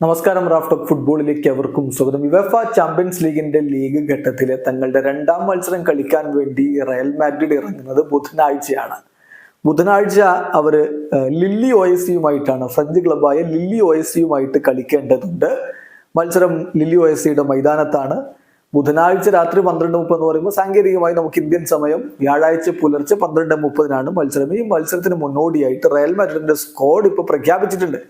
നമസ്കാരം. റാഫ്റ്റോക്ക് ഫുട്ബോളിലേക്ക് അവർക്കും സ്വാഗതം. യുവേഫ ചാമ്പ്യൻസ് ലീഗിന്റെ ലീഗ് ഘട്ടത്തിലെ തങ്ങളുടെ രണ്ടാം മത്സരം കളിക്കാൻ വേണ്ടി റയൽ മാഡ്രിഡ് ഇറങ്ങുന്നത് ബുധനാഴ്ചയാണ്. ബുധനാഴ്ച അവർ ലില്ലി OSCയുമായിട്ടാണ്, ഫ്രഞ്ച് ക്ലബായ ലില്ലി OSCയുമായിട്ട് കളിക്കേണ്ടതുണ്ട്. മത്സരം ലില്ലി OSCയുടെ മൈതാനത്താണ്. ബുധനാഴ്ച രാത്രി 12:30 എന്ന് പറയുമ്പോൾ സാങ്കേതികമായി നമുക്ക് ഇന്ത്യൻ സമയം വ്യാഴാഴ്ച പുലർച്ചെ 12:30 മത്സരം. ഈ മത്സരത്തിന് മുന്നോടിയായിട്ട് റയൽ മാഡ്രിഡിന്റെ സ്ക്വാഡ് ഇപ്പോൾ പ്രഖ്യാപിച്ചിട്ടുണ്ട്.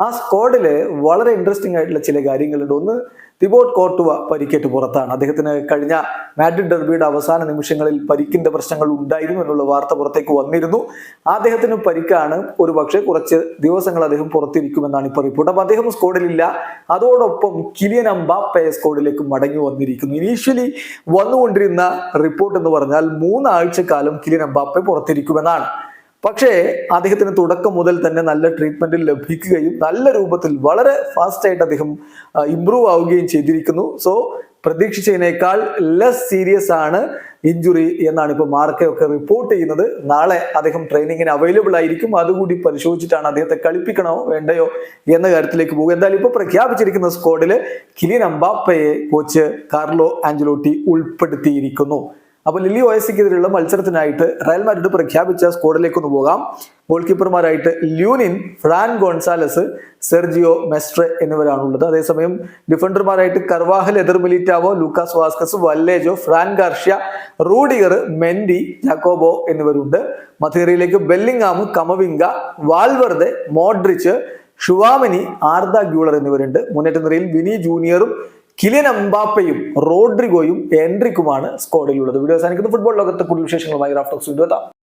ആ സ്ക്വാഡില് വളരെ ഇൻട്രസ്റ്റിംഗ് ആയിട്ടുള്ള ചില കാര്യങ്ങളുണ്ട്. ഒന്ന്, തിബോട്ട് കോർട്ടുവ പരിക്കേറ്റ് പുറത്താണ്. അദ്ദേഹത്തിന് കഴിഞ്ഞ മാഡ്രിഡ് ഡെർബിയുടെ അവസാന നിമിഷങ്ങളിൽ പരിക്കിന്റെ പ്രശ്നങ്ങൾ ഉണ്ടായിരുന്നു എന്നുള്ള വാർത്ത പുറത്തേക്ക് വന്നിരുന്നു. അദ്ദേഹത്തിന് പരിക്കാണ്. ഒരു പക്ഷേ കുറച്ച് ദിവസങ്ങൾ അദ്ദേഹം പുറത്തിരിക്കുമെന്നാണ് ഇപ്പോൾ റിപ്പോർട്ട്. അപ്പൊ അദ്ദേഹം സ്ക്വാഡിലില്ല. അതോടൊപ്പം കിലിയൻ എംബാപ്പെ സ്ക്വാഡിലേക്ക് മടങ്ങി വന്നിരിക്കുന്നു. ഇനീഷ്യലി വന്നുകൊണ്ടിരുന്ന റിപ്പോർട്ട് എന്ന് പറഞ്ഞാൽ 3 ആഴ്ചക്കാലം കിലിയൻ എംബാപ്പെ പുറത്തിരിക്കുമെന്നാണ്. പക്ഷേ അദ്ദേഹത്തിന് തുടക്കം മുതൽ തന്നെ നല്ല ട്രീറ്റ്മെന്റ് ലഭിക്കുകയും നല്ല രൂപത്തിൽ വളരെ ഫാസ്റ്റ് ആയിട്ട് അദ്ദേഹം ഇംപ്രൂവ് ആവുകയും ചെയ്തിരിക്കുന്നു. സോ പ്രതീക്ഷിച്ചതിനേക്കാൾ ലെസ് സീരിയസ് ആണ് ഇഞ്ചുറി എന്നാണ് ഇപ്പോൾ മാർക്കയൊക്കെ റിപ്പോർട്ട് ചെയ്യുന്നത്. നാളെ അദ്ദേഹം ട്രെയിനിങ്ങിന് അവൈലബിൾ ആയിരിക്കും. അതുകൂടി പരിശോധിച്ചിട്ടാണ് അദ്ദേഹത്തെ കളിപ്പിക്കണോ വേണ്ടയോ എന്ന കാര്യത്തിലേക്ക് പോകുക. എന്തായാലും ഇപ്പോൾ പ്രഖ്യാപിച്ചിരിക്കുന്ന സ്ക്വാഡില് കിലിയൻ എംബാപ്പയെ കോച്ച് കാർലോ ആഞ്ചലോട്ടി ഉൾപ്പെടുത്തിയിരിക്കുന്നു. അപ്പോൾ ലില്ലി OSCക്കെതിരെയുള്ള മത്സരത്തിനായിട്ട് റയൽ മാഡ്രിഡ് പ്രഖ്യാപിച്ച സ്ക്വാഡിലേക്ക് ഒന്ന് പോകാം. ഗോൾ കീപ്പർമാരായിട്ട് Lunin, Fran Gonzalez, Sergio Mestre എന്നിവരാണുള്ളത്. അതേസമയം ഡിഫൻഡർമാരായിട്ട് Carvajal, Eder Militao, Lucas Vazquez, Vallejo, Fran Garcia, Rudiger, Mendy, Jacobo എന്നിവരുണ്ട്. മധ്യനിരയിലേക്ക് Bellingham, Camavinga, Valverde, Modric, Tchouameni, Arda Guler എന്നിവരുണ്ട്. മുന്നേറ്റ നിരയിൽ വിനി ജൂനിയറും കിലിയൻ എംബാപ്പയും റോഡ്രിഗോയും എൻട്രിക്കുമാണ് സ്ക്വാഡിലുള്ളത്. വീഡിയോ അവസാനിക്കുന്ന ഫുട്ബോൾ ലോകത്തെ കൂടുതൽ വിശേഷങ്ങളുമായി റാഫ്റ്റോക്സ് വീണ്ടും എത്താം.